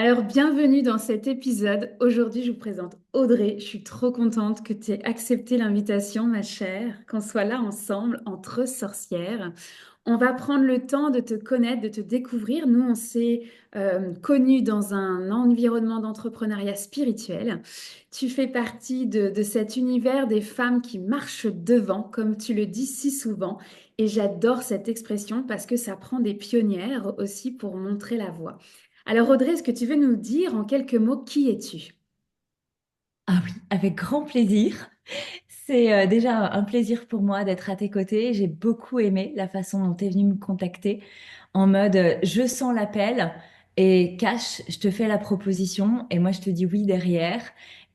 Alors, bienvenue dans cet épisode. Aujourd'hui, je vous présente Audrey. Je suis trop contente que tu aies accepté l'invitation, ma chère, qu'on soit là ensemble, entre sorcières. On va prendre le temps de te connaître, de te découvrir. Nous, on s'est connus dans un environnement d'entrepreneuriat spirituel. Tu fais partie de cet univers des femmes qui marchent devant, comme tu le dis si souvent. Et j'adore cette expression parce que ça prend des pionnières aussi pour montrer la voie. Alors Audrey, est-ce que tu veux nous dire en quelques mots qui es-tu? Ah oui, avec grand plaisir. C'est déjà un plaisir pour moi d'être à tes côtés. J'ai beaucoup aimé la façon dont tu es venu me contacter en mode je sens l'appel et cash, je te fais la proposition et moi je te dis oui derrière.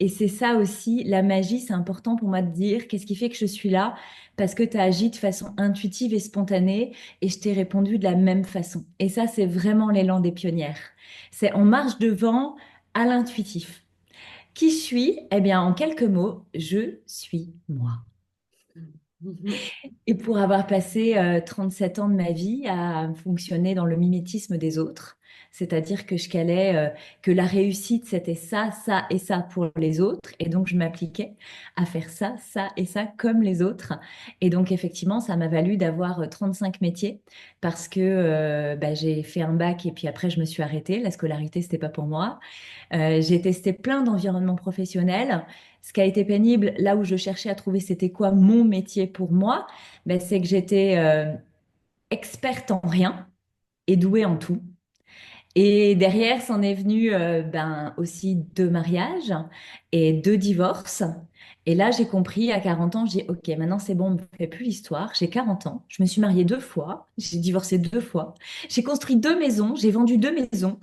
Et c'est ça aussi, la magie, c'est important pour moi de dire qu'est-ce qui fait que je suis là parce que tu as agi de façon intuitive et spontanée et je t'ai répondu de la même façon. Et ça, c'est vraiment l'élan des pionnières. C'est on marche devant à l'intuitif. Qui je suis? Eh bien, en quelques mots, je suis moi. Mhm. Et pour avoir passé 7 ans de ma vie à fonctionner dans le mimétisme des autres, c'est-à-dire que je calais que la réussite, c'était ça, ça et ça pour les autres. Et donc, je m'appliquais à faire ça, ça et ça comme les autres. Et donc, effectivement, ça m'a valu d'avoir 35 métiers parce que bah, j'ai fait un bac et puis après, je me suis arrêtée. La scolarité, c'était pas pour moi. J'ai testé plein d'environnements professionnels. Ce qui a été pénible, là où je cherchais à trouver c'était quoi mon métier pour moi, ben, c'est que j'étais experte en rien et douée en tout. Et derrière, c'en est venu ben, aussi 2 mariages et 2 divorces. Et là, j'ai compris à 40 ans, j'ai dit, OK, maintenant c'est bon, on ne me fait plus l'histoire. J'ai 40 ans, je me suis mariée 2 fois, j'ai divorcé 2 fois, j'ai construit 2 maisons, j'ai vendu 2 maisons.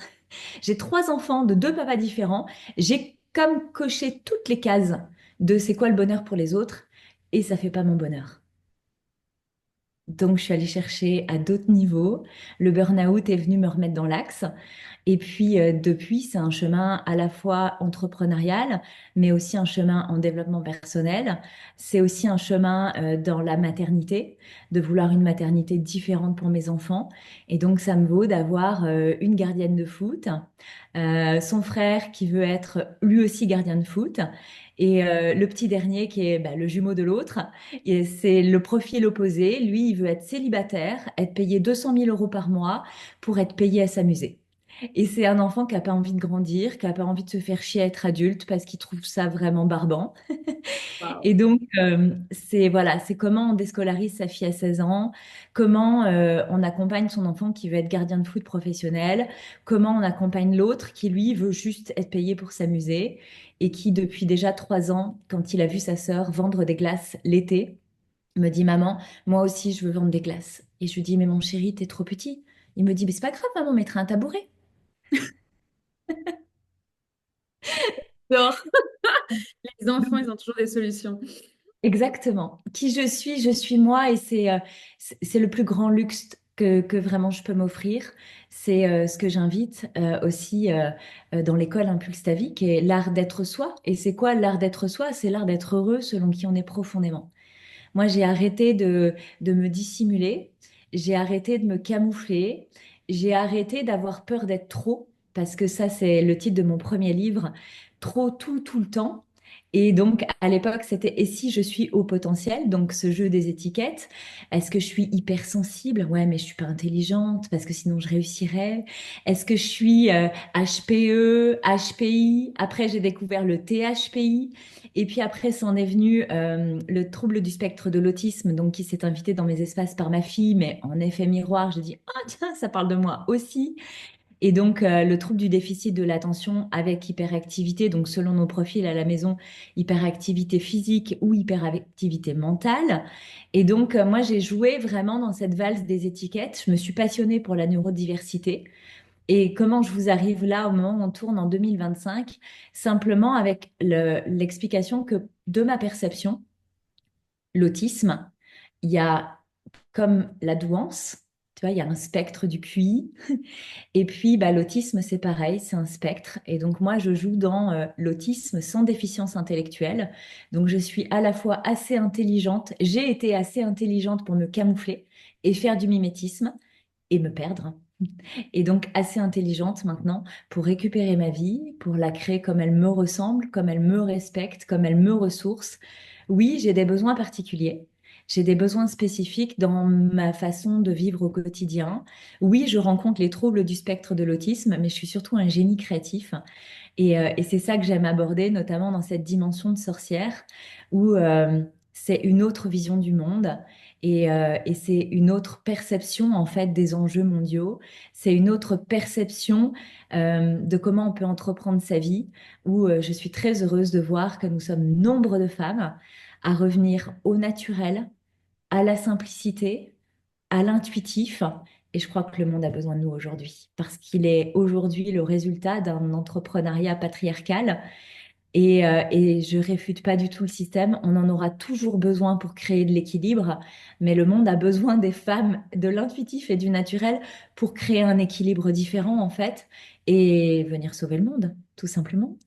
J'ai 3 enfants de 2 papas différents. J'ai comme coché toutes les cases de c'est quoi le bonheur pour les autres et ça fait pas mon bonheur. Donc, je suis allée chercher à d'autres niveaux. Le burn-out est venu me remettre dans l'axe. Et puis, depuis, c'est un chemin à la fois entrepreneurial, mais aussi un chemin en développement personnel. C'est aussi un chemin dans la maternité, de vouloir une maternité différente pour mes enfants. Et donc, ça me vaut d'avoir une gardienne de foot, son frère qui veut être lui aussi gardien de foot, et le petit dernier qui est bah, le jumeau de l'autre. Et c'est le profil opposé. Lui, il veut être célibataire, être payé 200 000 euros par mois pour être payé à s'amuser. Et c'est un enfant qui n'a pas envie de grandir, qui n'a pas envie de se faire chier à être adulte parce qu'il trouve ça vraiment barbant. Wow. Et donc, c'est voilà, c'est comment on déscolarise sa fille à 16 ans, comment on accompagne son enfant qui veut être gardien de foot professionnel, comment on accompagne l'autre qui, lui, veut juste être payé pour s'amuser et qui, depuis déjà 3 ans, quand il a vu sa sœur vendre des glaces l'été, me dit, Maman, moi aussi, je veux vendre des glaces. Et je lui dis, mais mon chéri, t'es trop petit. Il me dit, mais c'est pas grave, maman, on mettra un tabouret. J'adore. Les enfants, ils ont toujours des solutions. Exactement. Qui je suis moi et c'est le plus grand luxe que vraiment je peux m'offrir. C'est ce que j'invite aussi dans l'école Impulse ta vie, qui est l'art d'être soi. Et c'est quoi l'art d'être soi? C'est l'art d'être heureux selon qui on est profondément. Moi, j'ai arrêté de me dissimuler, j'ai arrêté de me camoufler, j'ai arrêté d'avoir peur d'être trop, parce que ça, c'est le titre de mon premier livre, trop tout, tout le temps. Et donc, à l'époque, c'était Et si je suis au potentiel, donc ce jeu des étiquettes. Est-ce que je suis hypersensible? Ouais, mais je suis pas intelligente parce que sinon je réussirais. Est-ce que je suis HPE, HPI? Après, j'ai découvert le THPI. Et puis après, c'en est venu le trouble du spectre de l'autisme, donc qui s'est invité dans mes espaces par ma fille, mais en effet miroir, j'ai dit, ah tiens, ça parle de moi aussi. Et donc le trouble du déficit de l'attention avec hyperactivité, donc selon nos profils à la maison, hyperactivité physique ou hyperactivité mentale. Et donc moi, j'ai joué vraiment dans cette valse des étiquettes. Je me suis passionnée pour la neurodiversité. Et comment je vous arrive là au moment où on tourne en 2025? Simplement avec l'explication que de ma perception, l'autisme, il y a comme la douance, tu vois, il y a un spectre du QI. Et puis bah, l'autisme, c'est pareil, c'est un spectre. Et donc moi, je joue dans l'autisme sans déficience intellectuelle. Donc je suis à la fois assez intelligente, j'ai été assez intelligente pour me camoufler et faire du mimétisme et me perdre. et donc assez intelligente maintenant pour récupérer ma vie, pour la créer comme elle me ressemble, comme elle me respecte, comme elle me ressource. Oui, j'ai des besoins particuliers. J'ai des besoins spécifiques dans ma façon de vivre au quotidien. Oui, je rencontre les troubles du spectre de l'autisme, mais je suis surtout un génie créatif. Et c'est ça que j'aime aborder, notamment dans cette dimension de sorcière, où c'est une autre vision du monde et c'est une autre perception en fait des enjeux mondiaux. C'est une autre perception de comment on peut entreprendre sa vie, où je suis très heureuse de voir que nous sommes nombre de femmes à revenir au naturel, à la simplicité, à l'intuitif. Et je crois que le monde a besoin de nous aujourd'hui, parce qu'il est aujourd'hui le résultat d'un entrepreneuriat patriarcal. Et je réfute pas du tout le système. On en aura toujours besoin pour créer de l'équilibre, mais le monde a besoin des femmes, de l'intuitif et du naturel pour créer un équilibre différent, en fait, et venir sauver le monde, tout simplement.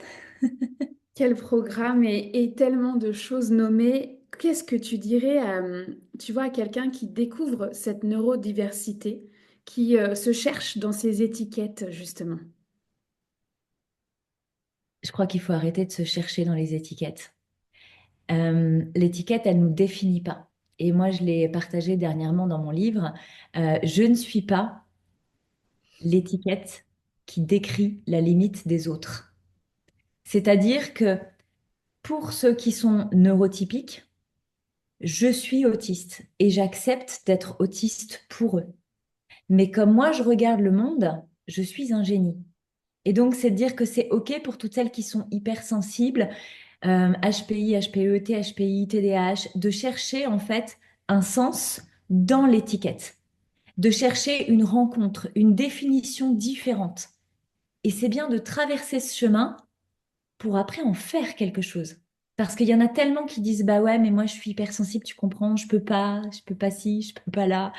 Quel programme et tellement de choses nommées. Qu'est-ce que tu dirais à, tu vois, à quelqu'un qui découvre cette neurodiversité, qui se cherche dans ces étiquettes, justement? Je crois qu'il faut arrêter de se chercher dans les étiquettes. L'étiquette, elle nous définit pas. Et moi, je l'ai partagé dernièrement dans mon livre. Je ne suis pas l'étiquette qui décrit la limite des autres. C'est-à-dire que pour ceux qui sont neurotypiques, je suis autiste et j'accepte d'être autiste pour eux. Mais comme moi, je regarde le monde, je suis un génie. Et donc, c'est de dire que c'est OK pour toutes celles qui sont hypersensibles, HPI, HPE, THPI, TDAH, de chercher en fait un sens dans l'étiquette, de chercher une rencontre, une définition différente. Et c'est bien de traverser ce chemin pour après en faire quelque chose. Parce qu'il y en a tellement qui disent, bah ouais, mais moi je suis hypersensible, tu comprends, je peux pas ci, je peux pas là.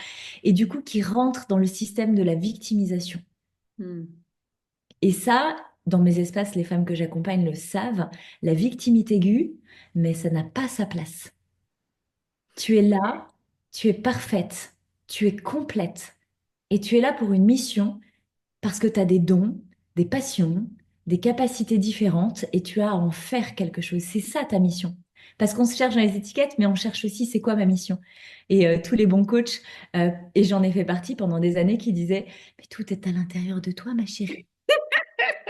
Et du coup, qui rentrent dans le système de la victimisation. Hmm. Et ça, dans mes espaces, les femmes que j'accompagne le savent, la victimite aiguë, mais ça n'a pas sa place. Tu es là, tu es parfaite, tu es complète. Et tu es là pour une mission parce que tu as des dons, des passions, des capacités différentes et tu as à en faire quelque chose. C'est ça ta mission. Parce qu'on se cherche dans les étiquettes, mais on cherche aussi c'est quoi ma mission. Et tous les bons coachs, et j'en ai fait partie pendant des années, qui disaient, mais tout est à l'intérieur de toi, ma chérie.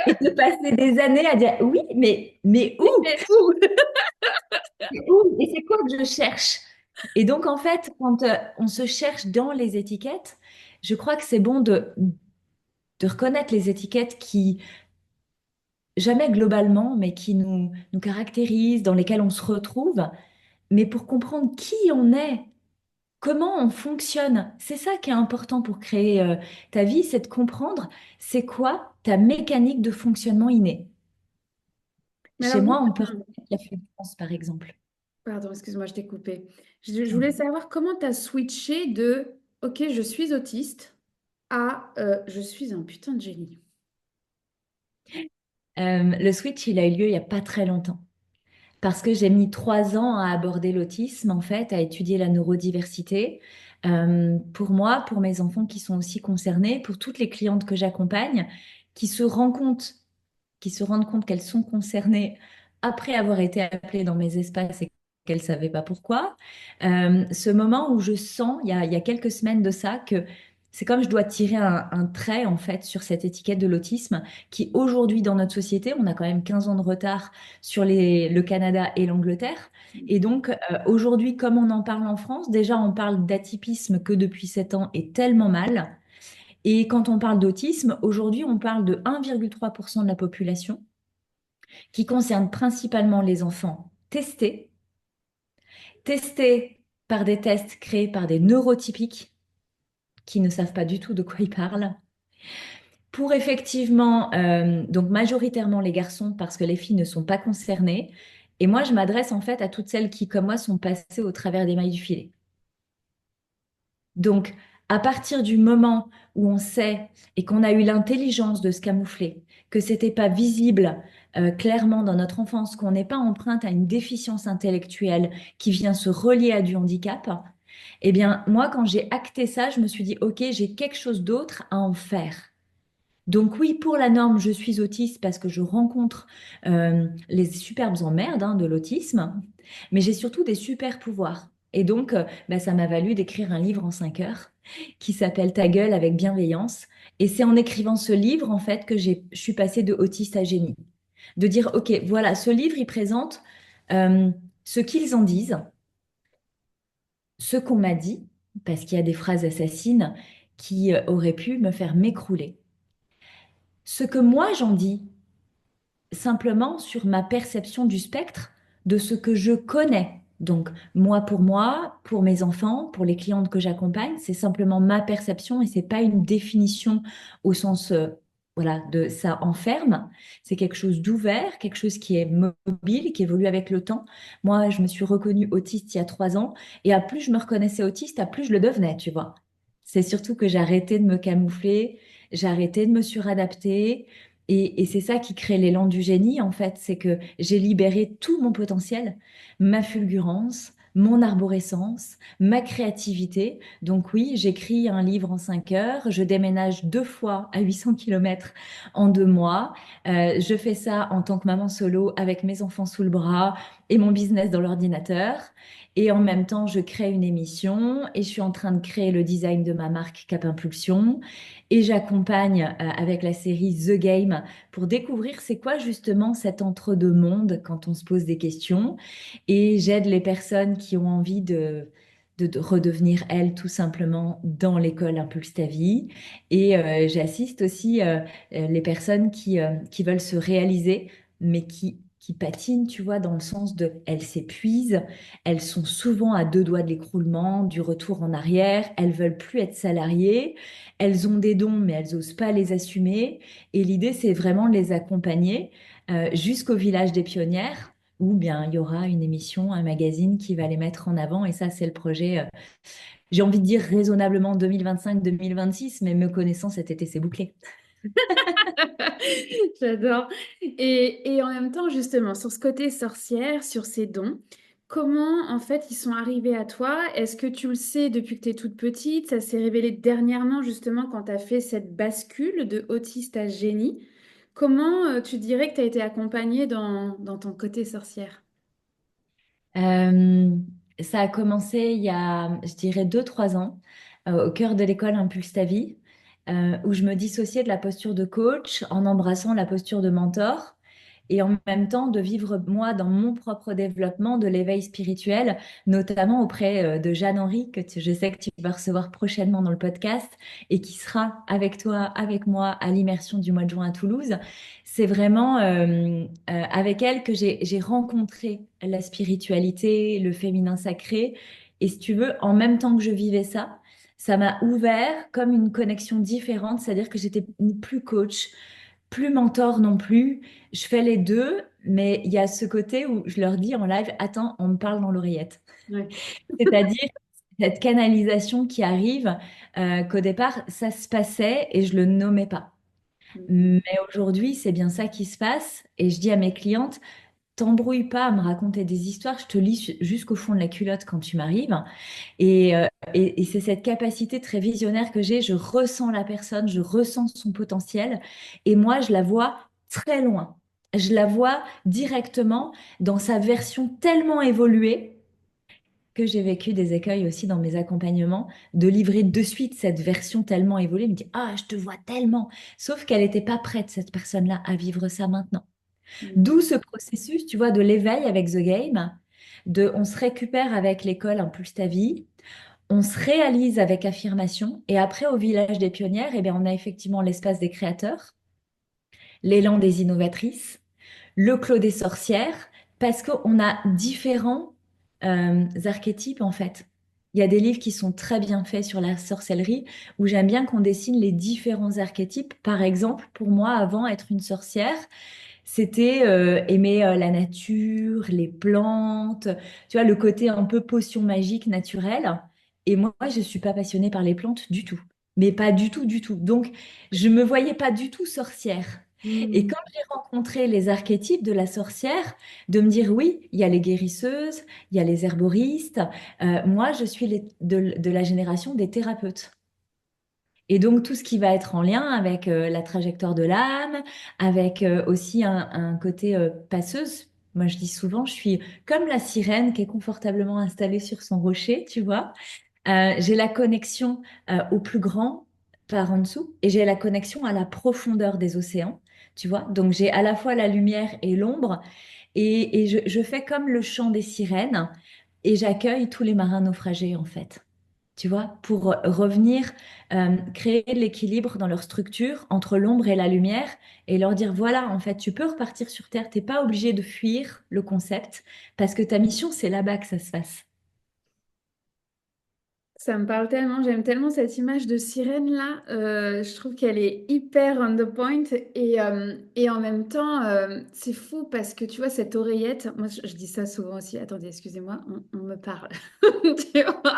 Et de passer des années à dire, oui, mais où? Mais où? Mais où? Et c'est quoi que je cherche? Et donc, en fait, quand on se cherche dans les étiquettes, je crois que c'est bon de reconnaître les étiquettes qui, jamais globalement, mais qui nous caractérisent, dans lesquelles on se retrouve, mais pour comprendre qui on est, comment on fonctionne. C'est ça qui est important pour créer ta vie, c'est de comprendre c'est quoi ta mécanique de fonctionnement innée. Mais Chez alors, moi, on peut reconnaître la fluence, par exemple. pardon, excuse-moi, je t'ai coupé. Je voulais savoir comment tu as switché de OK, je suis autiste à je suis un putain de génie. Le switch, il a eu lieu il n'y a pas très longtemps. Parce que j'ai mis 3 ans à aborder l'autisme, en fait, à étudier la neurodiversité. Pour moi, pour mes enfants qui sont aussi concernés, pour toutes les clientes que j'accompagne, qui se rendent compte, qui se rendent compte qu'elles sont concernées après avoir été appelées dans mes espaces et qu'elles ne savaient pas pourquoi. Ce moment où je sens, il y a quelques semaines de ça, que c'est comme je dois tirer un trait en fait sur cette étiquette de l'autisme qui aujourd'hui dans notre société, on a quand même 15 ans de retard sur le Canada et l'Angleterre. Et donc aujourd'hui, comme on en parle en France, déjà on parle d'atypisme que depuis 7 ans est tellement mal. Et quand on parle d'autisme, aujourd'hui on parle de 1,3% de la population qui concerne principalement les enfants testés par des tests créés par des neurotypiques qui ne savent pas du tout de quoi ils parlent. Pour effectivement, donc majoritairement les garçons, parce que les filles ne sont pas concernées. Et moi, je m'adresse en fait à toutes celles qui, comme moi, sont passées au travers des mailles du filet. Donc, à partir du moment où on sait et qu'on a eu l'intelligence de se camoufler, que c'était pas visible clairement dans notre enfance, qu'on n'est pas empreinte à une déficience intellectuelle qui vient se relier à du handicap, Eh bien, moi, quand j'ai acté ça, je me suis dit, OK, j'ai quelque chose d'autre à en faire. Donc oui, pour la norme, je suis autiste parce que je rencontre les superbes emmerdes de l'autisme, mais j'ai surtout des super pouvoirs. Et donc, bah, ça m'a valu d'écrire un livre en 5 heures qui s'appelle Ta gueule avec bienveillance. Et c'est en écrivant ce livre, en fait, que je suis passée de autiste à génie. De dire, OK, voilà, ce livre, il présente euh, ce qu'ils en disent, ce qu'on m'a dit, parce qu'il y a des phrases assassines qui auraient pu me faire m'écrouler. Ce que moi j'en dis, simplement sur ma perception du spectre, de ce que je connais. Donc, moi, pour mes enfants, pour les clientes que j'accompagne, c'est simplement ma perception et c'est pas une définition au sens, voilà, de ça enferme. C'est quelque chose d'ouvert, quelque chose qui est mobile, qui évolue avec le temps. Moi, je me suis reconnue autiste il y a 3 ans et à plus je me reconnaissais autiste, à plus je le devenais, tu vois. C'est surtout que j'ai arrêté de me camoufler, j'ai arrêté de me suradapter. Et c'est ça qui crée l'élan du génie, en fait, c'est que j'ai libéré tout mon potentiel, ma fulgurance, mon arborescence, ma créativité. Donc oui, j'écris un livre en 5 heures, je déménage 2 fois à 800 kilomètres en 2 mois. Je fais ça en tant que maman solo avec mes enfants sous le bras et mon business dans l'ordinateur. Et en même temps, je crée une émission et je suis en train de créer le design de ma marque Cap Impulsion. Et j'accompagne avec la série The Game pour découvrir c'est quoi justement cet entre-deux-mondes quand on se pose des questions. Et j'aide les personnes qui ont envie de redevenir elles tout simplement dans l'école Impulse ta vie. Et j'assiste aussi les personnes qui veulent se réaliser, mais qui patinent, tu vois, dans le sens de elles s'épuisent, elles sont souvent à 2 doigts de l'écroulement, du retour en arrière, elles veulent plus être salariées. Elles ont des dons, mais elles n'osent pas les assumer. Et l'idée, c'est vraiment de les accompagner jusqu'au village des pionnières, où bien il y aura une émission, un magazine qui va les mettre en avant. Et ça, c'est le projet, j'ai envie de dire raisonnablement 2025-2026, mais me connaissant, cet été, c'est bouclé. J'adore. Et en même temps, justement, sur ce côté sorcière, sur ces dons, comment en fait ils sont arrivés à toi? Est-ce que tu le sais depuis que tu es toute petite? Ça s'est révélé dernièrement, justement, quand tu as fait cette bascule de autiste à génie. Comment tu dirais que tu as été accompagnée dans ton côté sorcière? Euh, Ça a commencé il y a, je dirais, 2, 3 ans, au cœur de l'école Impulse ta vie, où je me dissociais de la posture de coach en embrassant la posture de mentor et en même temps de vivre moi dans mon propre développement de l'éveil spirituel, notamment auprès de Jeanne-Henri, je sais que tu vas recevoir prochainement dans le podcast et qui sera avec toi, avec moi à l'immersion du mois de juin à Toulouse. C'est vraiment avec elle que j'ai rencontré la spiritualité, le féminin sacré. Et si tu veux, en même temps que je vivais ça, ça m'a ouvert comme une connexion différente, c'est-à-dire que j'étais plus coach, plus mentor non plus. Je fais les deux, mais il y a ce côté où je leur dis en live, attends, on me parle dans l'oreillette. Ouais. C'est-à-dire cette canalisation qui arrive, qu'au départ, ça se passait et je le nommais pas. Mais aujourd'hui, c'est bien ça qui se passe. Et je dis à mes clientes, t'embrouille pas à me raconter des histoires, je te lis jusqu'au fond de la culotte quand tu m'arrives. Et c'est cette capacité très visionnaire que j'ai, je ressens la personne, je ressens son potentiel. Et moi, je la vois très loin. Je la vois directement dans sa version tellement évoluée que j'ai vécu des écueils aussi dans mes accompagnements, de livrer de suite cette version tellement évoluée, me dit, ah, je te vois tellement. Sauf qu'elle n'était pas prête, cette personne-là, à vivre ça maintenant. D'où ce processus, tu vois, de l'éveil avec The Game, de on se récupère avec l'école Impulse ta vie, on se réalise avec affirmation, et après au village des pionnières, eh bien, on a effectivement l'espace des créateurs, l'élan des innovatrices, le clos des sorcières, parce qu'on a différents archétypes en fait. Il y a des livres qui sont très bien faits sur la sorcellerie, où j'aime bien qu'on dessine les différents archétypes. Par exemple, pour moi, avant, être une sorcière, c'était aimer la nature, les plantes, tu vois, le côté un peu potion magique naturelle. Et moi, je suis pas passionnée par les plantes du tout. Mais pas du tout, du tout. Donc, je me voyais pas du tout sorcière. Et Hmm. quand j'ai rencontré les archétypes de la sorcière, de me dire oui, il y a les guérisseuses, il y a les herboristes, moi je suis de la génération des thérapeutes. Et donc tout ce qui va être en lien avec la trajectoire de l'âme, avec aussi un côté passeuse. Moi je dis souvent, je suis comme la sirène qui est confortablement installée sur son rocher, tu vois. J'ai la connexion au plus grand par en dessous et j'ai la connexion à la profondeur des océans, tu vois. Donc j'ai à la fois la lumière et l'ombre et je fais comme le chant des sirènes et j'accueille tous les marins naufragés en fait, tu vois, pour revenir créer de l'équilibre dans leur structure entre l'ombre et la lumière et leur dire voilà, en fait, tu peux repartir sur Terre, t'es pas obligé de fuir le concept parce que ta mission, c'est là-bas que ça se passe. Ça me parle tellement, j'aime tellement cette image de sirène là. Je trouve qu'elle est hyper on the point et en même temps, c'est fou parce que tu vois, cette oreillette, moi je dis ça souvent aussi. Attendez, excusez-moi, on me parle. Tu vois.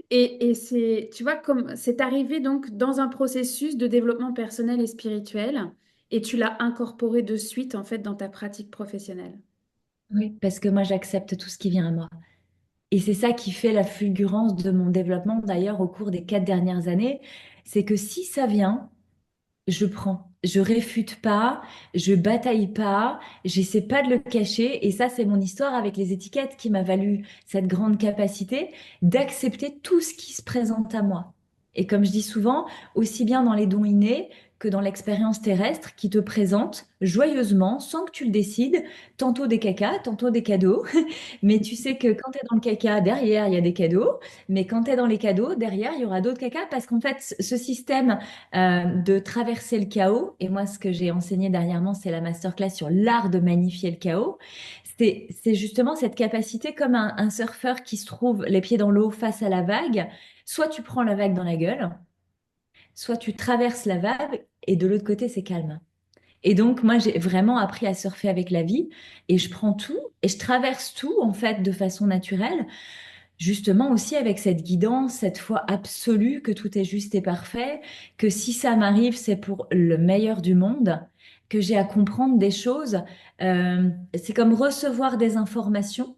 Et c'est, tu vois, comme c'est arrivé donc dans un processus de développement personnel et spirituel et tu l'as incorporé de suite en fait dans ta pratique professionnelle. Oui. Parce que moi, j'accepte tout ce qui vient à moi. Et c'est ça qui fait la fulgurance de mon développement, d'ailleurs, au cours des 4 dernières années. C'est que si ça vient, je prends. Je réfute pas, je bataille pas, j'essaie pas de le cacher. Et ça, c'est mon histoire avec les étiquettes qui m'a valu cette grande capacité d'accepter tout ce qui se présente à moi. Et comme je dis souvent, aussi bien dans les dons innés que dans l'expérience terrestre qui te présente joyeusement, sans que tu le décides, tantôt des cacas, tantôt des cadeaux. Mais tu sais que quand tu es dans le caca, derrière, il y a des cadeaux. Mais quand tu es dans les cadeaux, derrière, il y aura d'autres cacas parce qu'en fait, ce système de traverser le chaos. Et moi, ce que j'ai enseigné dernièrement, c'est la masterclass sur l'art de magnifier le chaos. C'est justement cette capacité, comme un surfeur qui se trouve les pieds dans l'eau face à la vague. Soit tu prends la vague dans la gueule, soit tu traverses la vague et de l'autre côté, c'est calme. Et donc, moi, j'ai vraiment appris à surfer avec la vie et je prends tout et je traverse tout, en fait, de façon naturelle. Justement aussi avec cette guidance, cette foi absolue que tout est juste et parfait, que si ça m'arrive, c'est pour le meilleur du monde, que j'ai à comprendre des choses. C'est comme recevoir des informations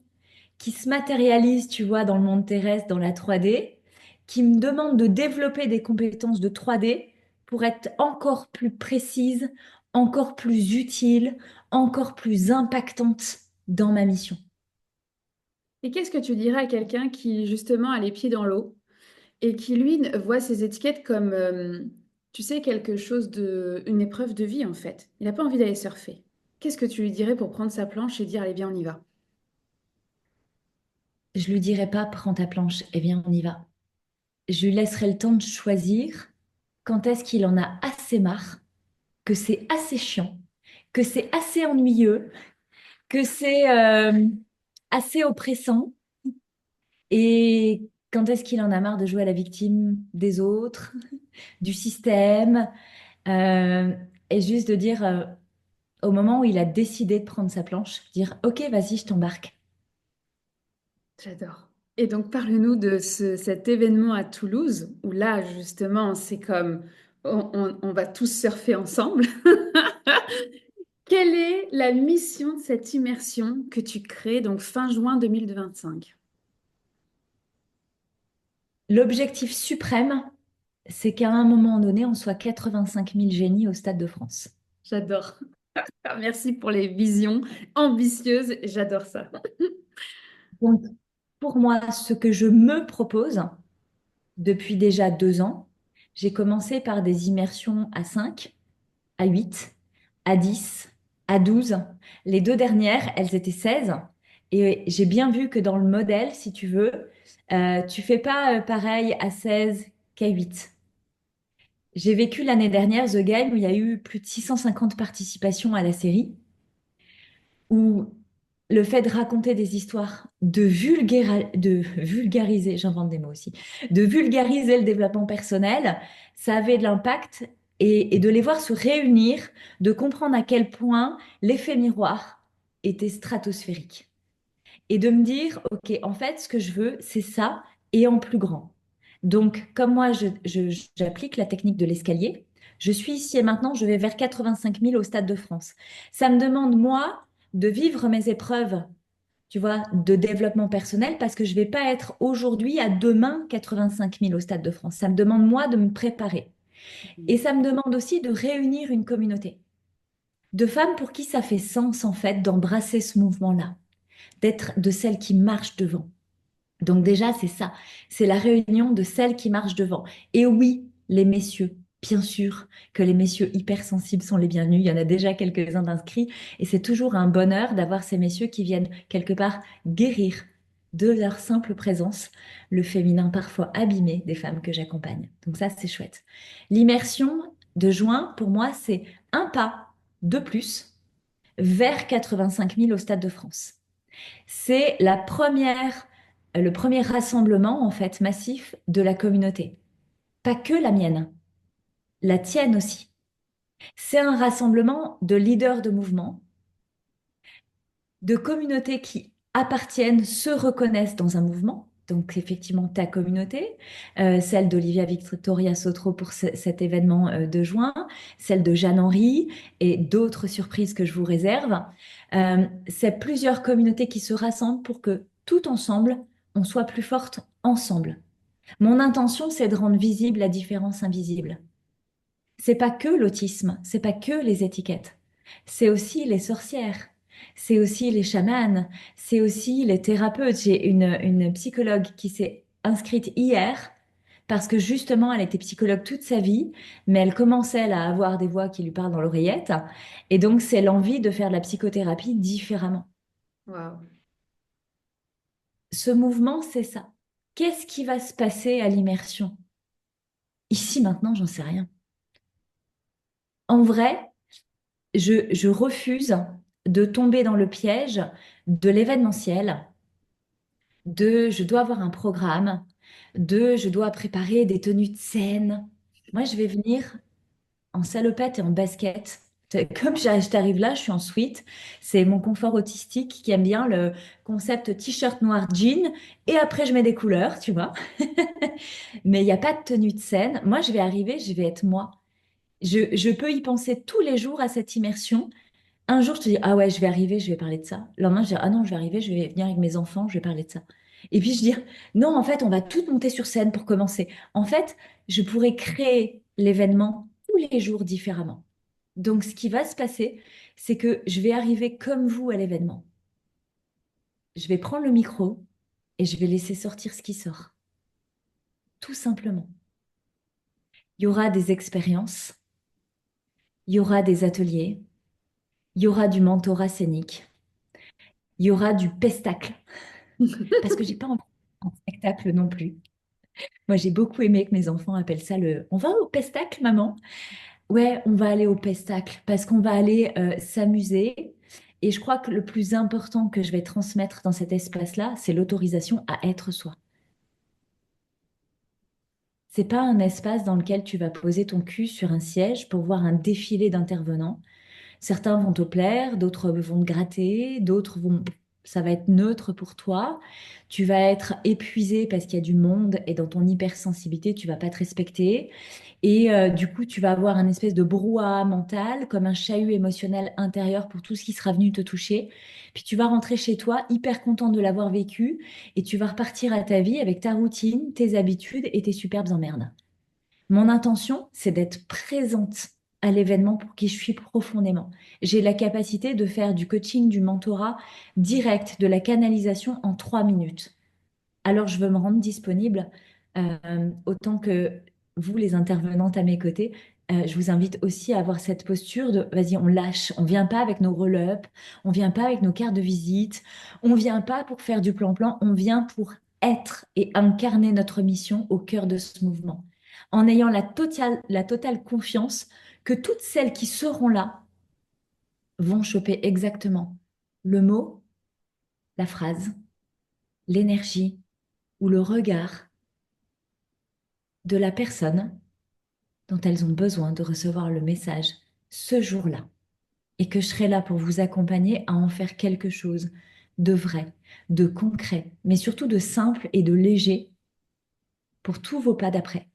qui se matérialisent, tu vois, dans le monde terrestre, dans la 3D, qui me demandent de développer des compétences de 3D pour être encore plus précise, encore plus utile, encore plus impactante dans ma mission. Et qu'est-ce que tu dirais à quelqu'un qui justement a les pieds dans l'eau et qui lui voit ces étiquettes comme, tu sais, quelque chose de, une épreuve de vie en fait. Il n'a pas envie d'aller surfer. Qu'est-ce que tu lui dirais pour prendre sa planche et dire, allez bien, on y va? Je lui dirai pas, prends ta planche et viens, on y va. Je lui laisserai le temps de choisir quand est-ce qu'il en a assez marre, que c'est assez chiant, que c'est assez ennuyeux, que c'est assez oppressant, et quand est-ce qu'il en a marre de jouer à la victime des autres, du système, euh, et juste de dire, au moment où il a décidé de prendre sa planche, dire, OK, vas-y, je t'embarque. J'adore. Et donc, parle-nous de cet événement à Toulouse où là, justement, c'est comme on va tous surfer ensemble. Quelle est la mission de cette immersion que tu crées donc fin juin 2025? L'objectif suprême, c'est qu'à un moment donné, on soit 85 000 génies au Stade de France. J'adore. Ah, merci pour les visions ambitieuses. J'adore ça. Donc, pour moi, ce que je me propose depuis déjà 2 ans, j'ai commencé par des immersions à 5, à 8, à 10, à 12. Les 2 dernières, elles étaient 16. Et j'ai bien vu que dans le modèle, si tu veux, tu fais pas pareil à 16 qu'à 8. J'ai vécu l'année dernière The Game où il y a eu plus de 650 participations à la série, où le fait de raconter des histoires, de vulgariser, j'invente des mots aussi, de vulgariser le développement personnel, ça avait de l'impact et de les voir se réunir, de comprendre à quel point l'effet miroir était stratosphérique. Et de me dire, OK, en fait, ce que je veux, c'est ça et en plus grand. Donc, comme moi, j'applique la technique de l'escalier, Je suis ici et maintenant, je vais vers 85 000 au Stade de France. Ça me demande, moi, de vivre mes épreuves, tu vois, de développement personnel parce que je vais pas être aujourd'hui à demain 85 000 au Stade de France. Ça me demande, moi, de me préparer. Et ça me demande aussi de réunir une communauté de femmes pour qui ça fait sens, en fait, d'embrasser ce mouvement-là, d'être de celles qui marchent devant. Donc déjà, c'est ça, c'est la réunion de celles qui marchent devant. Et oui, les messieurs, bien sûr que les messieurs hypersensibles sont les bienvenus. Il y en a déjà quelques-uns d'inscrits et c'est toujours un bonheur d'avoir ces messieurs qui viennent quelque part guérir de leur simple présence le féminin parfois abîmé des femmes que j'accompagne. Donc ça, c'est chouette. L'immersion de juin, pour moi, c'est un pas de plus vers 85 000 au Stade de France. C'est le premier rassemblement en fait massif de la communauté. Pas que la mienne, la tienne aussi. C'est un rassemblement de leaders de mouvement, de communautés qui appartiennent, se reconnaissent dans un mouvement. Donc effectivement ta communauté, celle d'Olivia Victoria Sotro pour cet événement de juin, celle de Jeanne-Henri et d'autres surprises que je vous réserve. C'est plusieurs communautés qui se rassemblent pour que tout ensemble, on soit plus forte ensemble. Mon intention, c'est de rendre visible la différence invisible. C'est pas que l'autisme, c'est pas que les étiquettes. C'est aussi les sorcières, c'est aussi les chamanes, c'est aussi les thérapeutes. J'ai une psychologue qui s'est inscrite hier parce que justement, elle était psychologue toute sa vie, mais elle commençait là, à avoir des voix qui lui parlent dans l'oreillette. Et donc, c'est l'envie de faire de la psychothérapie différemment. Waouh. Ce mouvement, c'est ça. Qu'est-ce qui va se passer à l'immersion? Ici, maintenant, j'en sais rien. En vrai, je refuse de tomber dans le piège de l'événementiel, de je dois avoir un programme, de je dois préparer des tenues de scène. Moi, je vais venir en salopette et en basket. Comme j'arrive là, je suis en sweat. C'est mon confort autistique qui aime bien le concept t-shirt noir jean. Et après, je mets des couleurs, tu vois. Mais il n'y a pas de tenue de scène. Moi, je vais arriver, je vais être moi. Je peux y penser tous les jours à cette immersion. Un jour, je te dis, ah ouais, je vais arriver, je vais parler de ça. Le lendemain, je dis, ah non, je vais arriver, je vais venir avec mes enfants, je vais parler de ça. Et puis je dis, non, en fait, on va tout monter sur scène pour commencer. En fait, je pourrais créer l'événement tous les jours différemment. Donc, ce qui va se passer, c'est que je vais arriver comme vous à l'événement. Je vais prendre le micro et je vais laisser sortir ce qui sort. Tout simplement. Il y aura des expériences, il y aura des ateliers, il y aura du mentorat scénique, il y aura du pestacle. Parce que j'ai pas envie de faire un spectacle non plus. Moi, j'ai beaucoup aimé que mes enfants appellent ça le On va au pestacle, maman? Ouais, on va aller au pestacle parce qu'on va aller s'amuser. Et je crois que le plus important que je vais transmettre dans cet espace-là, c'est l'autorisation à être soi. C'est pas un espace dans lequel tu vas poser ton cul sur un siège pour voir un défilé d'intervenants. Certains vont te plaire, d'autres vont te gratter, d'autres vont... Ça va être neutre pour toi. Tu vas être épuisé parce qu'il y a du monde et dans ton hypersensibilité, tu vas pas te respecter. Et du coup, tu vas avoir un espèce de brouhaha mental, comme un chahut émotionnel intérieur pour tout ce qui sera venu te toucher. Puis tu vas rentrer chez toi hyper content de l'avoir vécu et tu vas repartir à ta vie avec ta routine, tes habitudes et tes superbes emmerdes. Mon intention, c'est d'être présente à l'événement pour qui je suis profondément. J'ai la capacité de faire du coaching, du mentorat direct, de la canalisation en 3 minutes. Alors, je veux me rendre disponible autant que vous, les intervenantes à mes côtés. Je vous invite aussi à avoir cette posture de, vas-y, on lâche. On vient pas avec nos roll-up, on vient pas avec nos cartes de visite, on vient pas pour faire du plan-plan, on vient pour être et incarner notre mission au cœur de ce mouvement, en ayant la totale confiance que toutes celles qui seront là vont choper exactement le mot, la phrase, l'énergie ou le regard de la personne dont elles ont besoin de recevoir le message ce jour-là. Et que je serai là pour vous accompagner à en faire quelque chose de vrai, de concret, mais surtout de simple et de léger pour tous vos pas d'après.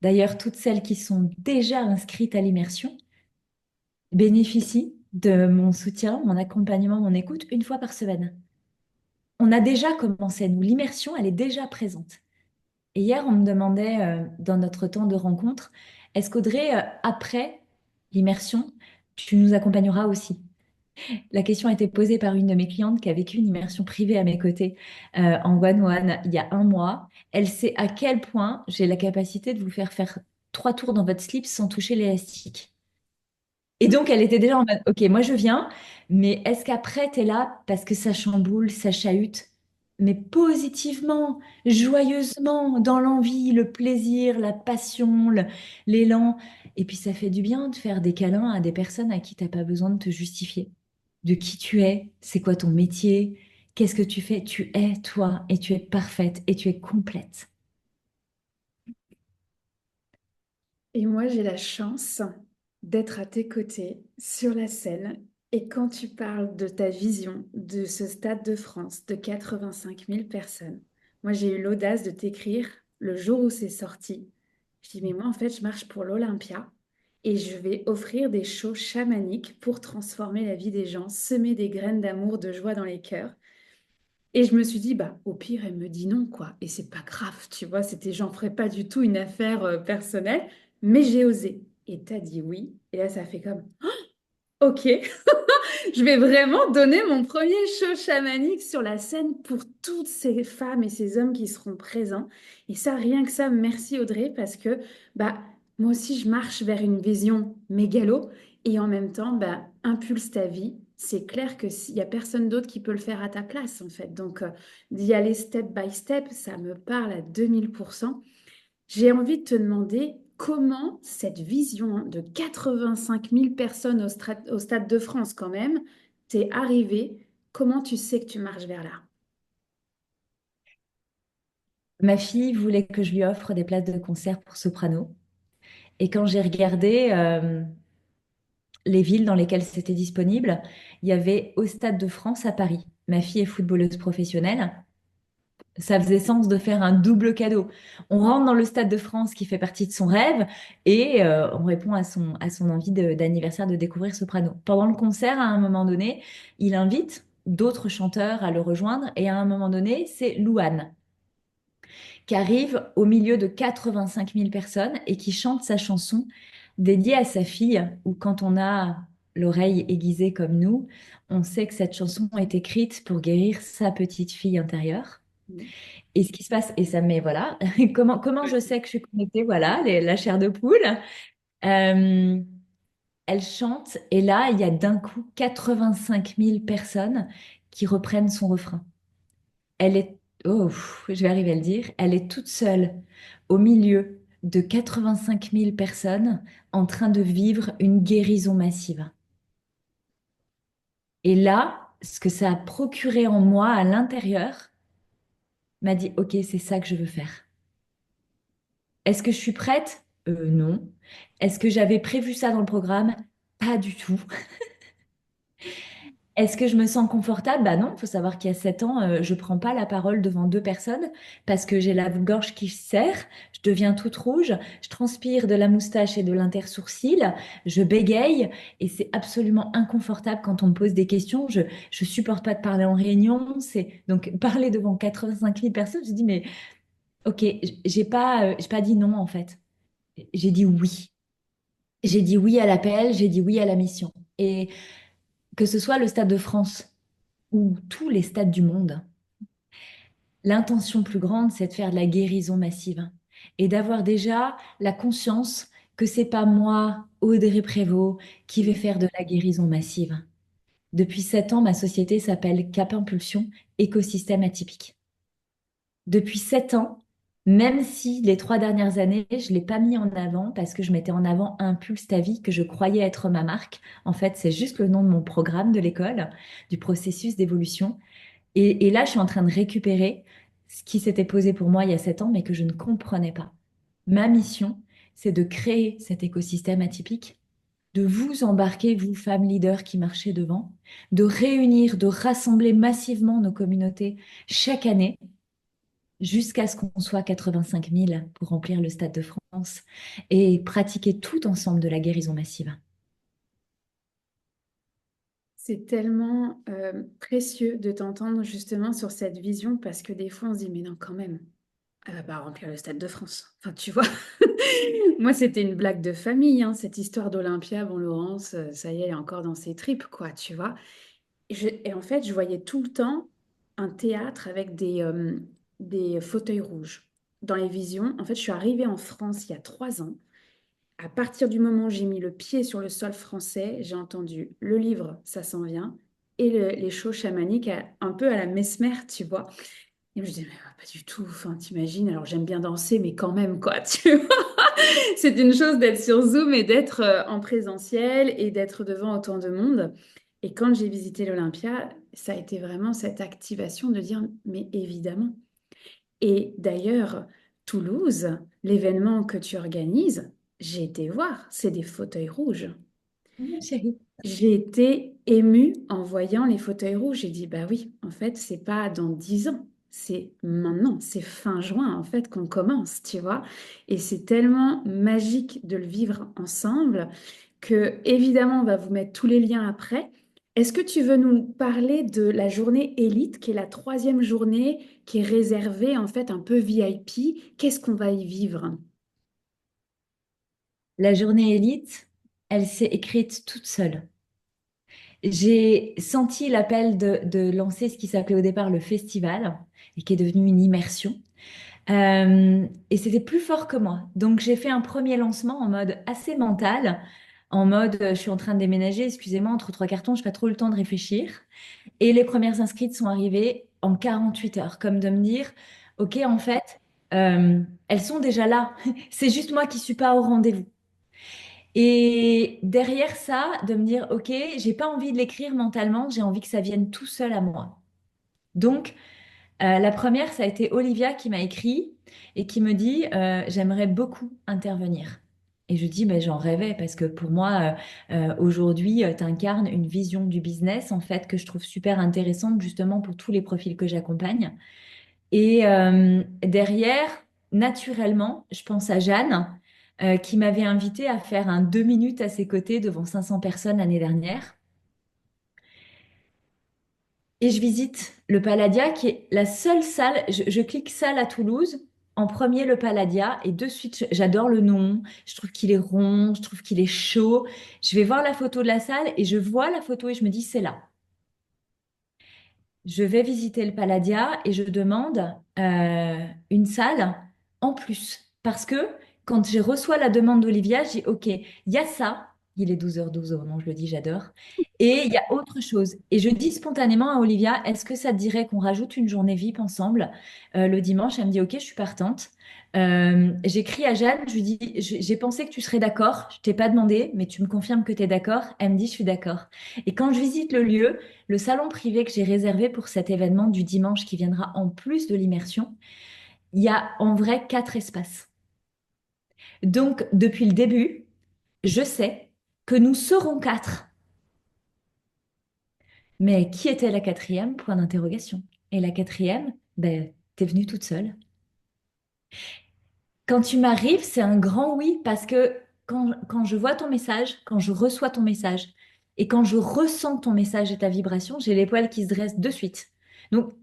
D'ailleurs, toutes celles qui sont déjà inscrites à l'immersion bénéficient de mon soutien, mon accompagnement, mon écoute une fois par semaine. On a déjà commencé, nous, l'immersion, elle est déjà présente. Et hier, on me demandait dans notre temps de rencontre, est-ce qu'Audrey, après l'immersion, tu nous accompagneras aussi? La question a été posée par une de mes clientes qui a vécu une immersion privée à mes côtés en one-one il y a un mois. Elle sait à quel point j'ai la capacité de vous faire 3 tours dans votre slip sans toucher l'élastique. Et donc, elle était déjà en mode, OK, moi je viens, mais est-ce qu'après, tu es là parce que ça chamboule, ça chahute, mais positivement, joyeusement, dans l'envie, le plaisir, la passion, l'élan. Et puis, ça fait du bien de faire des câlins à des personnes à qui tu n'as pas besoin de te justifier. De qui tu es, c'est quoi ton métier, qu'est-ce que tu fais, tu es toi, et tu es parfaite, et tu es complète. Et moi, j'ai la chance d'être à tes côtés sur la scène. Et quand tu parles de ta vision de ce Stade de France de 85 000 personnes, moi, j'ai eu l'audace de t'écrire le jour où c'est sorti. Je dis, mais moi, en fait, je marche pour l'Olympia et je vais offrir des shows chamaniques pour transformer la vie des gens, semer des graines d'amour, de joie dans les cœurs. Et je me suis dit, bah, au pire, elle me dit non, quoi. Et c'est pas grave, tu vois, j'en ferais pas du tout une affaire personnelle, mais j'ai osé. Et t'as dit oui. Et là, ça fait comme, ok, je vais vraiment donner mon premier show chamanique sur la scène pour toutes ces femmes et ces hommes qui seront présents. Et ça, rien que ça, merci Audrey, parce que bah, moi aussi, je marche vers une vision mégalo et en même temps, bah, impulse ta vie. C'est clair que s'il n'y a personne d'autre qui peut le faire à ta place, en fait. Donc, d'y aller step by step, ça me parle à 2000%. J'ai envie de te demander comment cette vision de 85 000 personnes au Stade de France quand même t'est arrivée. Comment tu sais que tu marches vers là? Ma fille voulait que je lui offre des places de concert pour soprano. Et quand j'ai regardé les villes dans lesquelles c'était disponible, il y avait au Stade de France à Paris. Ma fille est footballeuse professionnelle. Ça faisait sens de faire un double cadeau. On rentre dans le Stade de France qui fait partie de son rêve et on répond à son envie d'anniversaire de découvrir Soprano. Pendant le concert, à un moment donné, il invite d'autres chanteurs à le rejoindre et à un moment donné, c'est Louane qui arrive au milieu de 85 000 personnes et qui chante sa chanson dédiée à sa fille, où quand on a l'oreille aiguisée comme nous, on sait que cette chanson est écrite pour guérir sa petite fille intérieure. Et ce qui se passe, et ça me met, voilà, comment je sais que je suis connectée, voilà, la chair de poule. Euh, Elle chante, et là, il y a d'un coup 85 000 personnes qui reprennent son refrain. Elle est, oh, je vais arriver à le dire, elle est toute seule au milieu de 85 000 personnes en train de vivre une guérison massive. Et là, ce que ça a procuré en moi à l'intérieur m'a dit, OK, c'est ça que je veux faire. Est-ce que je suis prête? Non. Est-ce que j'avais prévu ça dans le programme? Pas du tout. Est-ce que je me sens confortable? Bah non, il faut savoir qu'il y a 7 ans, je prends pas la parole devant deux personnes parce que j'ai la gorge qui se serre, je deviens toute rouge, je transpire de la moustache et de l'intersourcil, je bégaye et c'est absolument inconfortable quand on me pose des questions. Je supporte pas de parler en réunion. Donc parler devant 85 000 personnes, je dis mais ok, j'ai pas dit non en fait. J'ai dit oui. J'ai dit oui à l'appel, j'ai dit oui à la mission. Et que ce soit le Stade de France ou tous les stades du monde, l'intention plus grande, c'est de faire de la guérison massive et d'avoir déjà la conscience que c'est pas moi, Audrey Prévost, qui vais faire de la guérison massive. Depuis 7 ans, ma société s'appelle Cap Impulsion, écosystème atypique. Depuis 7 ans, même si les 3 dernières années, je ne l'ai pas mis en avant parce que je mettais en avant Impulse ta vie, que je croyais être ma marque. En fait, c'est juste le nom de mon programme de l'école, du processus d'évolution. Et là, je suis en train de récupérer ce qui s'était posé pour moi il y a 7 ans, mais que je ne comprenais pas. Ma mission, c'est de créer cet écosystème atypique, de vous embarquer, vous, femmes leaders qui marchez devant, de réunir, de rassembler massivement nos communautés chaque année jusqu'à ce qu'on soit 85 000 pour remplir le Stade de France et pratiquer tout ensemble de la guérison massive. C'est tellement précieux de t'entendre justement sur cette vision parce que des fois on se dit mais non quand même, elle va pas remplir le Stade de France. Enfin tu vois, moi c'était une blague de famille, hein, cette histoire d'Olympia, bon Laurence, ça y est, elle est encore dans ses tripes quoi, tu vois. Et en fait je voyais tout le temps un théâtre avec des fauteuils rouges. Dans les visions, en fait je suis arrivée en France il y a 3 ans. À partir du moment où j'ai mis le pied sur le sol français, j'ai entendu le livre, ça s'en vient, et les shows chamaniques, un peu à la Mesmer, tu vois. Et je me disais, mais pas du tout, enfin, t'imagines, alors j'aime bien danser, mais quand même, quoi, tu vois. C'est une chose d'être sur Zoom et d'être en présentiel et d'être devant autant de monde. Et quand j'ai visité l'Olympia, ça a été vraiment cette activation de dire, mais évidemment. Et d'ailleurs, Toulouse, l'événement que tu organises, j'ai été voir, c'est des fauteuils rouges. Mmh, chérie. J'ai été émue en voyant les fauteuils rouges. J'ai dit, bah oui, en fait, c'est pas dans 10 ans, c'est maintenant, c'est fin juin, en fait, qu'on commence, tu vois. Et c'est tellement magique de le vivre ensemble que, évidemment, on va vous mettre tous les liens après. Est-ce que tu veux nous parler de la journée élite, qui est la troisième journée, qui est réservée, en fait, un peu VIP? Qu'est-ce qu'on va y vivre? La journée élite, elle s'est écrite toute seule. J'ai senti l'appel de lancer ce qui s'appelait au départ le festival et qui est devenu une immersion. Et c'était plus fort que moi. Donc j'ai fait un premier lancement en mode assez mental, en mode je suis en train de déménager, excusez-moi, entre trois cartons, je n'ai pas trop le temps de réfléchir. Et les premières inscrites sont arrivées en 48 heures, comme de me dire, OK, en fait, elles sont déjà là. C'est juste moi qui suis pas au rendez-vous. Et derrière ça, de me dire, OK, j'ai pas envie de l'écrire mentalement, j'ai envie que ça vienne tout seul à moi. Donc, la première, ça a été Olivia qui m'a écrit et qui me dit, j'aimerais beaucoup intervenir. Et je dis, ben, j'en rêvais parce que pour moi, aujourd'hui, tu incarnes une vision du business, en fait, que je trouve super intéressante, justement, pour tous les profils que j'accompagne. Et derrière, naturellement, je pense à Jeanne, qui m'avait invitée à faire un 2 minutes à ses côtés devant 500 personnes l'année dernière. Et je visite le Palladia, qui est la seule salle. Je clique salle à Toulouse. En premier, le Palladia. Et de suite, j'adore le nom. Je trouve qu'il est rond. Je trouve qu'il est chaud. Je vais voir la photo de la salle et je vois la photo et je me dis, c'est là. Je vais visiter le Palladia et je demande une salle en plus. Parce que quand je reçois la demande d'Olivia, je dis, OK, il y a ça. Il est 12h12, non, je le dis, j'adore. Et il y a autre chose. Et je dis spontanément à Olivia, est-ce que ça te dirait qu'on rajoute une journée VIP ensemble le dimanche? Elle me dit, OK, je suis partante. J'écris à Jeanne, je lui dis, j'ai pensé que tu serais d'accord. Je t'ai pas demandé, mais tu me confirmes que tu es d'accord. Elle me dit, je suis d'accord. Et quand je visite le salon privé que j'ai réservé pour cet événement du dimanche qui viendra en plus de l'immersion, il y a en vrai 4 espaces. Donc, depuis le début, je sais que nous serons 4. Mais qui était la quatrième? Point d'interrogation. Et la quatrième, ben, t'es venue toute seule. Quand tu m'arrives, c'est un grand oui parce que quand je vois ton message, quand je reçois ton message et quand je ressens ton message et ta vibration, j'ai les poils qui se dressent de suite. Donc,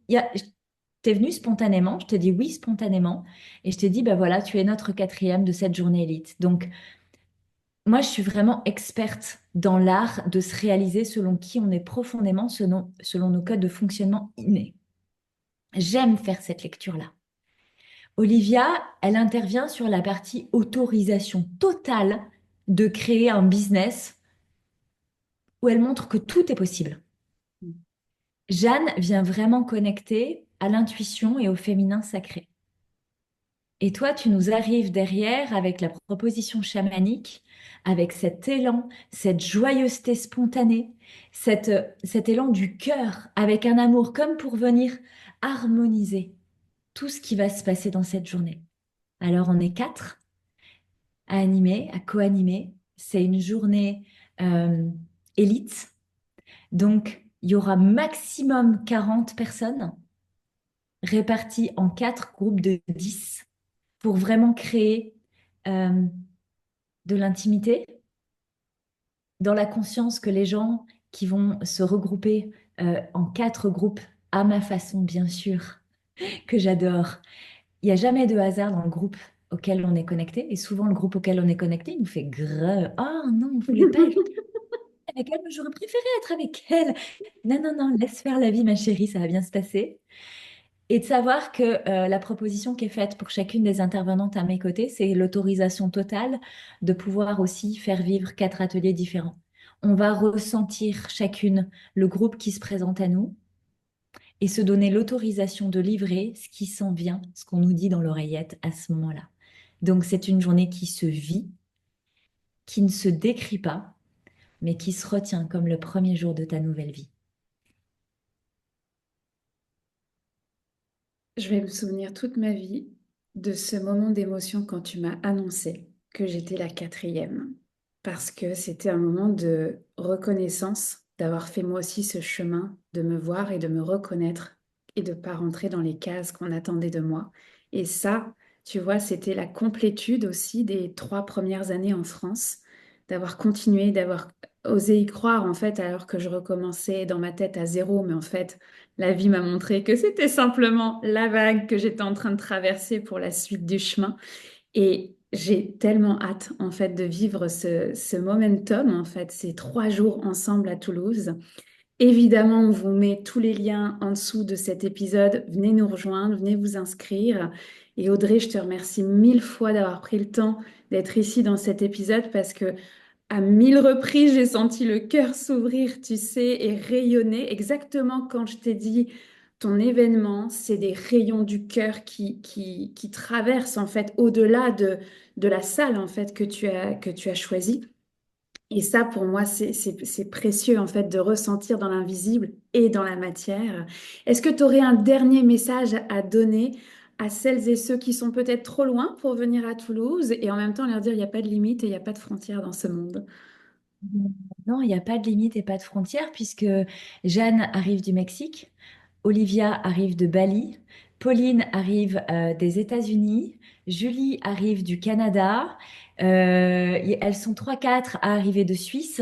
t'es venu spontanément, je t'ai dit oui spontanément et je t'ai dit, ben voilà, tu es notre quatrième de cette journée élite. Donc, moi, je suis vraiment experte dans l'art de se réaliser selon qui on est profondément, selon nos codes de fonctionnement innés. J'aime faire cette lecture-là. Olivia, elle intervient sur la partie autorisation totale de créer un business où elle montre que tout est possible. Jeanne vient vraiment connecter à l'intuition et au féminin sacré. Et toi, tu nous arrives derrière avec la proposition chamanique, avec cet élan, cette joyeuseté spontanée, cet élan du cœur, avec un amour comme pour venir harmoniser tout ce qui va se passer dans cette journée. Alors, on est 4 à animer, à co-animer. C'est une journée euh, élite. Donc, il y aura maximum 40 personnes. répartis en 4 groupes de 10 pour vraiment créer euh, de l'intimité, dans la conscience que les gens qui vont se regrouper en 4 groupes, à ma façon bien sûr, que j'adore, il n'y a jamais de hasard dans le groupe auquel on est connecté. Et souvent, le groupe auquel on est connecté, il nous fait grave. Oh non, on ne voulait pas être avec elle, mais j'aurais préféré être avec elle. Non, non, non, laisse faire la vie, ma chérie, ça va bien se passer. Et de savoir que la proposition qui est faite pour chacune des intervenantes à mes côtés, c'est l'autorisation totale de pouvoir aussi faire vivre 4 ateliers différents. On va ressentir chacune le groupe qui se présente à nous et se donner l'autorisation de livrer ce qui s'en vient, ce qu'on nous dit dans l'oreillette à ce moment-là. Donc c'est une journée qui se vit, qui ne se décrit pas, mais qui se retient comme le premier jour de ta nouvelle vie. Je vais me souvenir toute ma vie de ce moment d'émotion quand tu m'as annoncé que j'étais la quatrième. Parce que c'était un moment de reconnaissance, d'avoir fait moi aussi ce chemin, de me voir et de me reconnaître et de ne pas rentrer dans les cases qu'on attendait de moi. Et ça, tu vois, c'était la complétude aussi des 3 premières années en France, d'avoir continué, d'avoir osé y croire en fait, alors que je recommençais dans ma tête à zéro, mais en fait, la vie m'a montré que c'était simplement la vague que j'étais en train de traverser pour la suite du chemin. Et j'ai tellement hâte, en fait, de vivre ce momentum, en fait, ces 3 jours ensemble à Toulouse. Évidemment, on vous met tous les liens en dessous de cet épisode. Venez nous rejoindre, venez vous inscrire. Et Audrey, je te remercie 1000 fois d'avoir pris le temps d'être ici dans cet épisode parce que à 1000 reprises, j'ai senti le cœur s'ouvrir, tu sais, et rayonner. Exactement quand je t'ai dit, ton événement, c'est des rayons du cœur qui traversent en fait au-delà de la salle en fait que tu as choisie. Et ça, pour moi, c'est précieux en fait de ressentir dans l'invisible et dans la matière. Est-ce que tu aurais un dernier message à donner à celles et ceux qui sont peut-être trop loin pour venir à Toulouse et en même temps leur dire il n'y a pas de limite et il n'y a pas de frontières dans ce monde? Non, il n'y a pas de limite et pas de frontières puisque Jeanne arrive du Mexique, Olivia arrive de Bali, Pauline arrive des États-Unis, Julie arrive du Canada, elles sont 3, 4 à arriver de Suisse,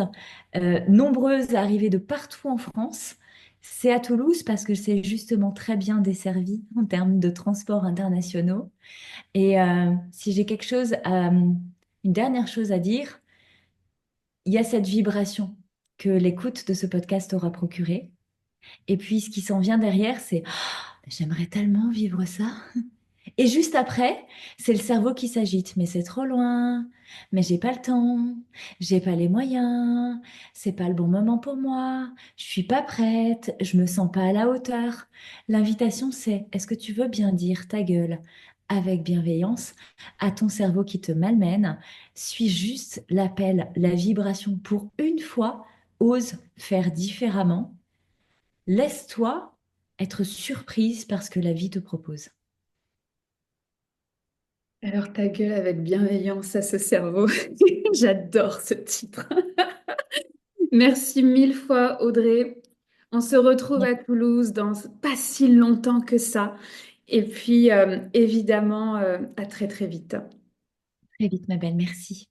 nombreuses à arriver de partout en France. C'est à Toulouse parce que c'est justement très bien desservi en termes de transports internationaux. Et si j'ai une dernière chose à dire, il y a cette vibration que l'écoute de ce podcast aura procurée. Et puis, ce qui s'en vient derrière, c'est j'aimerais tellement vivre ça. Et juste après, c'est le cerveau qui s'agite. Mais c'est trop loin. Mais j'ai pas le temps. J'ai pas les moyens. C'est pas le bon moment pour moi. Je suis pas prête. Je me sens pas à la hauteur. L'invitation, c'est est-ce que tu veux bien dire ta gueule avec bienveillance à ton cerveau qui te malmène? Suis juste l'appel, la vibration pour une fois. Ose faire différemment. Laisse-toi être surprise par ce que la vie te propose. Alors ta gueule avec bienveillance à ce cerveau. J'adore ce titre. Merci 1000 fois, Audrey. On se retrouve à Toulouse dans pas si longtemps que ça. Et puis, évidemment, à très très vite. Très vite, ma belle, merci.